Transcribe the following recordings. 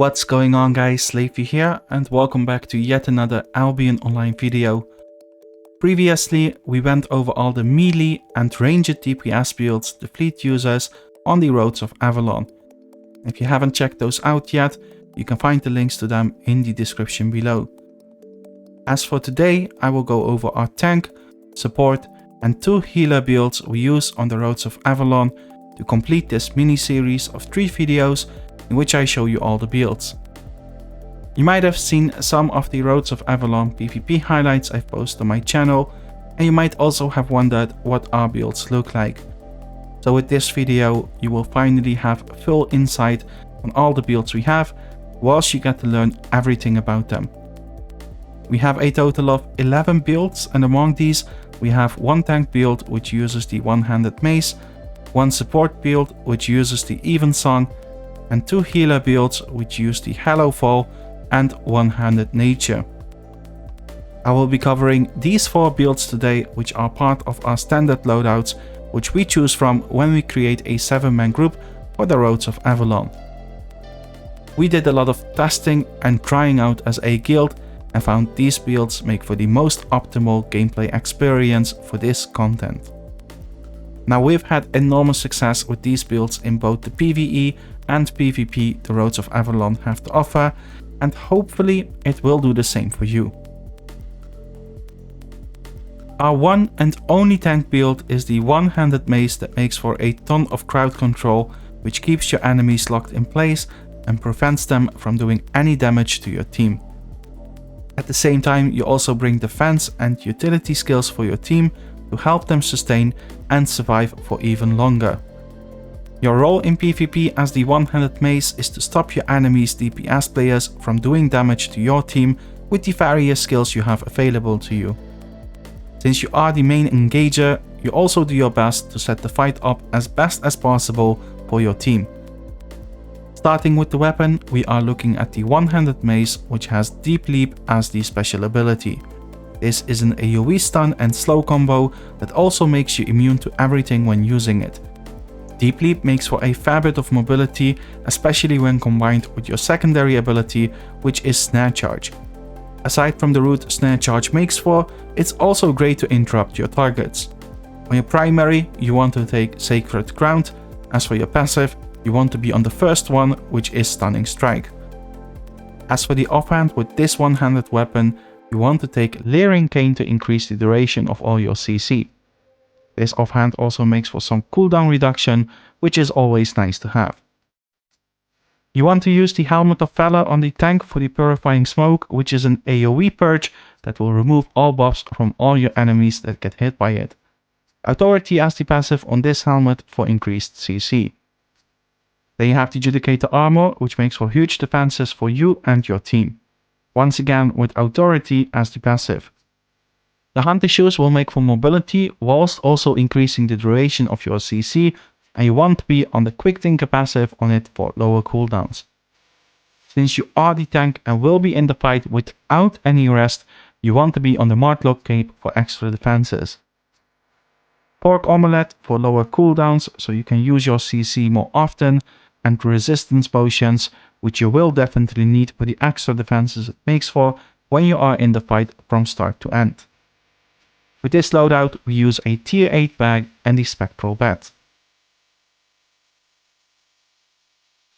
What's going on guys, Slavey here and welcome back to yet another Albion online video. Previously we went over all the melee and ranged DPS builds the fleet uses on the Roads of Avalon. If you haven't checked those out yet, you can find the links to them in the description below. As for today, I will go over our tank, support and 2 healer builds we use on the Roads of Avalon to complete this mini series of 3 videos in which I show you all the builds. You might have seen some of the Roads of Avalon PvP highlights I've posted on my channel, and you might also have wondered what our builds look like. So with this video you will finally have full insight on all the builds we have, whilst you get to learn everything about them. We have a total of 11 builds, and among these we have one tank build which uses the One Handed Mace, one support build which uses the Evensong, and 2 healer builds which use the Hallowfall and One Handed Nature. I will be covering these 4 builds today, which are part of our standard loadouts which we choose from when we create a 7-man group for the Roads of Avalon. We did a lot of testing and trying out as a guild and found these builds make for the most optimal gameplay experience for this content. Now we've had enormous success with these builds in both the PvE and PvP the Roads of Avalon have to offer, and hopefully it will do the same for you. Our one and only tank build is the One Handed Mace that makes for a ton of crowd control, which keeps your enemies locked in place and prevents them from doing any damage to your team. At the same time, you also bring defense and utility skills for your team to help them sustain and survive for even longer. Your role in PvP as the One Handed Mace is to stop your enemy's DPS players from doing damage to your team with the various skills you have available to you. Since you are the main engager, you also do your best to set the fight up as best as possible for your team. Starting with the weapon, we are looking at the One Handed Mace, which has Deep Leap as the special ability. This is an AoE stun and slow combo that also makes you immune to everything when using it. Deep Leap makes for a fair bit of mobility, especially when combined with your secondary ability, which is Snare Charge. Aside from the route Snare Charge makes for, it's also great to interrupt your targets. On your primary, you want to take Sacred Ground. As for your passive, you want to be on the first one, which is Stunning Strike. As for the offhand, with this one-handed weapon, you want to take Leering Cane to increase the duration of all your CC. This offhand also makes for some cooldown reduction, which is always nice to have. You want to use the Helmet of Valor on the tank for the Purifying Smoke, which is an AoE purge that will remove all buffs from all your enemies that get hit by it. Authority as the passive on this helmet for increased CC. Then you have the Judicator Armor, which makes for huge defenses for you and your team. Once again with Authority as the passive. The Hunter Shoes will make for mobility whilst also increasing the duration of your CC, and you want to be on the Quick Thinker passive on it for lower cooldowns. Since you are the tank and will be in the fight without any rest, you want to be on the Martlock Cape for extra defenses. Pork Omelette for lower cooldowns so you can use your CC more often, and Resistance Potions, which you will definitely need for the extra defenses it makes for when you are in the fight from start to end. With this loadout, we use a tier 8 bag and the Spectral Bat.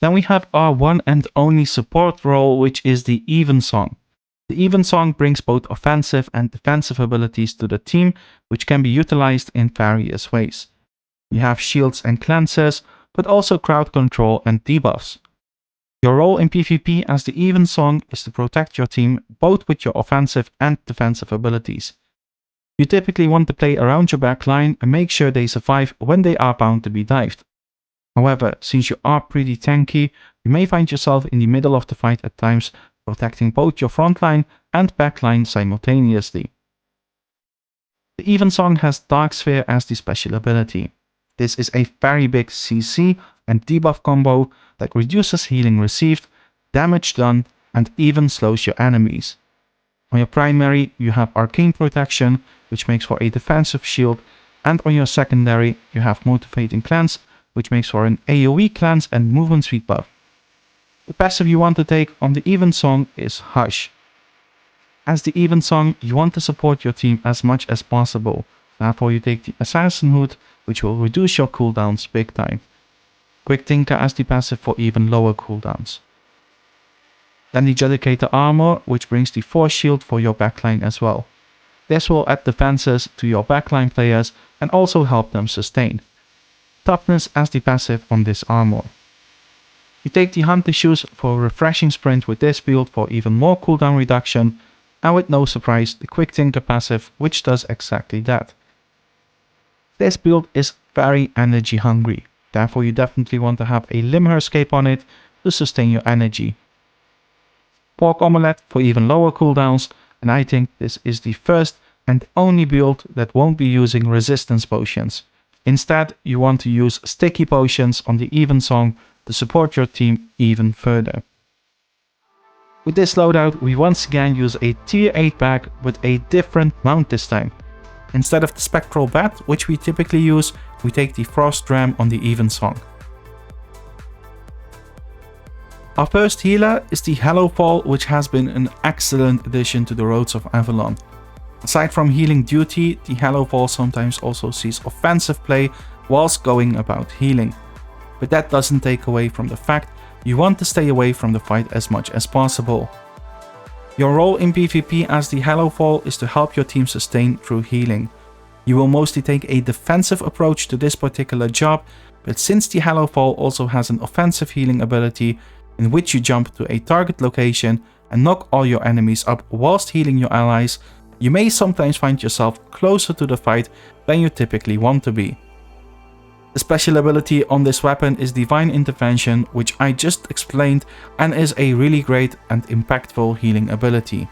Then we have our one and only support role, which is the Evensong. The Evensong brings both offensive and defensive abilities to the team, which can be utilized in various ways. You have shields and cleanses, but also crowd control and debuffs. Your role in PvP as the Evensong is to protect your team both with your offensive and defensive abilities. You typically want to play around your backline and make sure they survive when they are bound to be dived. However, since you are pretty tanky, you may find yourself in the middle of the fight at times, protecting both your frontline and backline simultaneously. The Evensong has Dark Sphere as the special ability. This is a very big CC and debuff combo that reduces healing received, damage done, and even slows your enemies. On your primary, you have Arcane Protection, which makes for a defensive shield, and on your secondary, you have Motivating Cleanse, which makes for an AoE cleanse and movement speed buff. The passive you want to take on the Evensong is Hush. As the Evensong, you want to support your team as much as possible. Therefore you take the Assassin Hood, which will reduce your cooldowns big time. Quick Tinker as the passive for even lower cooldowns. Then the Judicator Armor, which brings the Force Shield for your backline as well. This will add defenses to your backline players and also help them sustain. Toughness as the passive on this armor. You take the Hunter Shoes for a refreshing sprint with this build for even more cooldown reduction, and with no surprise the Quick Tinker passive, which does exactly that. This build is very energy hungry, therefore you definitely want to have a Limher Escape on it to sustain your energy. Pork Omelette for even lower cooldowns, and I think this is the first and only build that won't be using resistance potions. Instead, you want to use sticky potions on the Evensong to support your team even further. With this loadout, we once again use a tier 8 bag with a different mount this time. Instead of the Spectral Bat, which we typically use, we take the Frost Ram on the Evensong. Our first healer is the Hallowfall, which has been an excellent addition to the Roads of Avalon. Aside from healing duty, the Hallowfall sometimes also sees offensive play whilst going about healing. But that doesn't take away from the fact you want to stay away from the fight as much as possible. Your role in PvP as the Hallowfall is to help your team sustain through healing. You will mostly take a defensive approach to this particular job, but since the Hallowfall also has an offensive healing ability in which you jump to a target location and knock all your enemies up whilst healing your allies, you may sometimes find yourself closer to the fight than you typically want to be. The special ability on this weapon is Divine Intervention, which I just explained, and is a really great and impactful healing ability.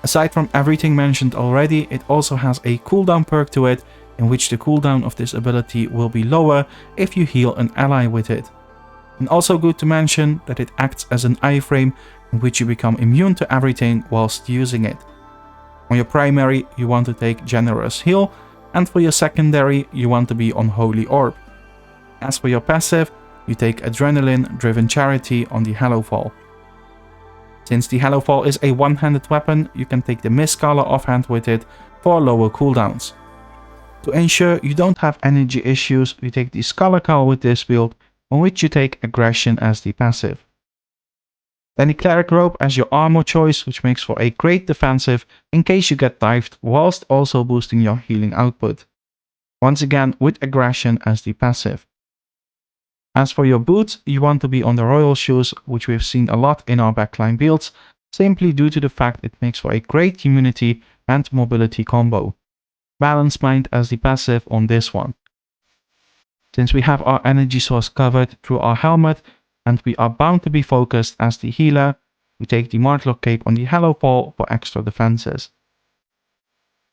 Aside from everything mentioned already, it also has a cooldown perk to it, in which the cooldown of this ability will be lower if you heal an ally with it. And also good to mention that it acts as an iframe in which you become immune to everything whilst using it. On your primary, you want to take Generous Heal, and for your secondary, you want to be on Holy Orb. As for your passive, you take Adrenaline Driven Charity on the Hallowfall. Since the Hallowfall is a one-handed weapon, you can take the Mistcaller offhand with it for lower cooldowns. To ensure you don't have energy issues, you take the Scholar Cowl with this build, on which you take Aggression as the passive. Then the Cleric Robe as your armor choice, which makes for a great defensive in case you get dived, whilst also boosting your healing output. Once again with Aggression as the passive. As for your boots, you want to be on the Royal Shoes, which we've seen a lot in our backline builds, simply due to the fact it makes for a great immunity and mobility combo. Balanced Mind as the passive on this one. Since we have our energy source covered through our helmet, and we are bound to be focused as the healer, we take the Martlock Cape on the Hallowfall for extra defenses.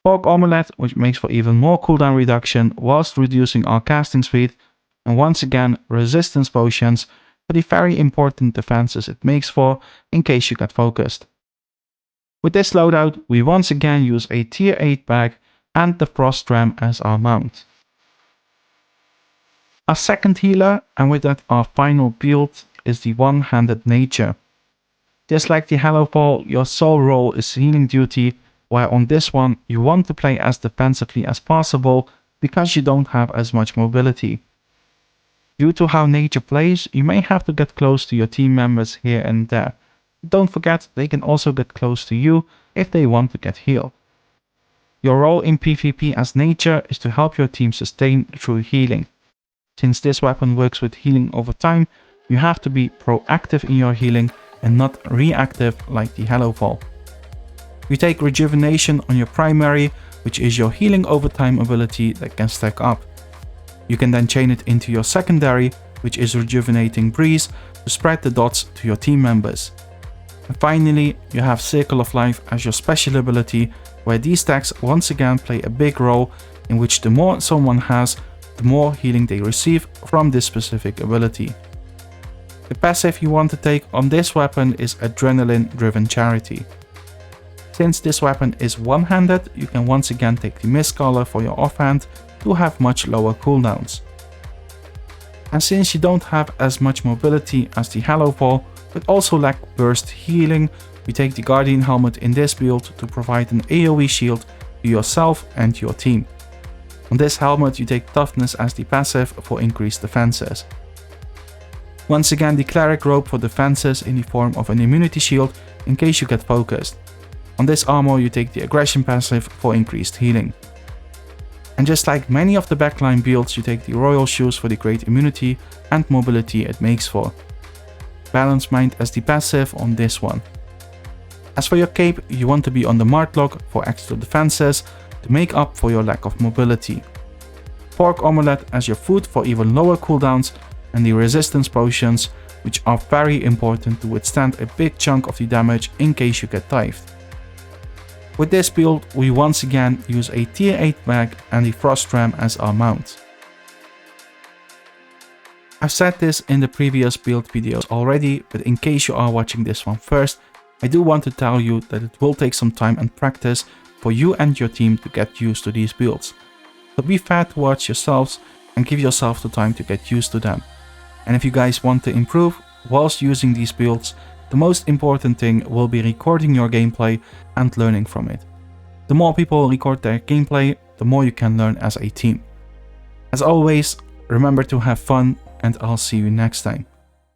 Pork Omelette, which makes for even more cooldown reduction whilst reducing our casting speed, and once again Resistance Potions for the very important defenses it makes for in case you get focused. With this loadout, we once again use a tier 8 bag and the Frost Ram as our mount. Our second healer, and with that our final build, is the One Handed Nature. Just like the Hallowfall, your sole role is healing duty, while on this one you want to play as defensively as possible because you don't have as much mobility. Due to how Nature plays, you may have to get close to your team members here and there. Don't forget, they can also get close to you if they want to get healed. Your role in PvP as Nature is to help your team sustain through healing. Since this weapon works with healing over time, you have to be proactive in your healing and not reactive like the Hallowfall. You take Rejuvenation on your primary, which is your healing over time ability that can stack up. You can then chain it into your secondary, which is Rejuvenating Breeze, to spread the dots to your team members. And finally, you have Circle of Life as your special ability, where these stacks once again play a big role, in which the more someone has, the more healing they receive from this specific ability. The passive you want to take on this weapon is Adrenaline Driven Charity. Since this weapon is one-handed, you can once again take the Mistcaller for your offhand to have much lower cooldowns. And since you don't have as much mobility as the Hallowfall, but also lack burst healing, we take the Guardian Helmet in this build to provide an AoE shield to yourself and your team. On this helmet you take Toughness as the passive for increased defenses. Once again, the Cleric Robe for defenses in the form of an immunity shield in case you get focused. On this armor you take the Aggression passive for increased healing. And just like many of the backline builds, you take the Royal Shoes for the great immunity and mobility it makes for. Balance Mind as the passive on this one. As for your cape, you want to be on the Martlock for extra defenses to make up for your lack of mobility. Pork Omelette as your food for even lower cooldowns, and the resistance potions, which are very important to withstand a big chunk of the damage in case you get dived. With this build, we once again use a tier 8 bag and the Frost Ram as our mount. I've said this in the previous build videos already, but in case you are watching this one first, I do want to tell you that it will take some time and practice for you and your team to get used to these builds. So be fair towards yourselves and give yourself the time to get used to them. And if you guys want to improve whilst using these builds, the most important thing will be recording your gameplay and learning from it. The more people record their gameplay, the more you can learn as a team. As always, remember to have fun, and I'll see you next time.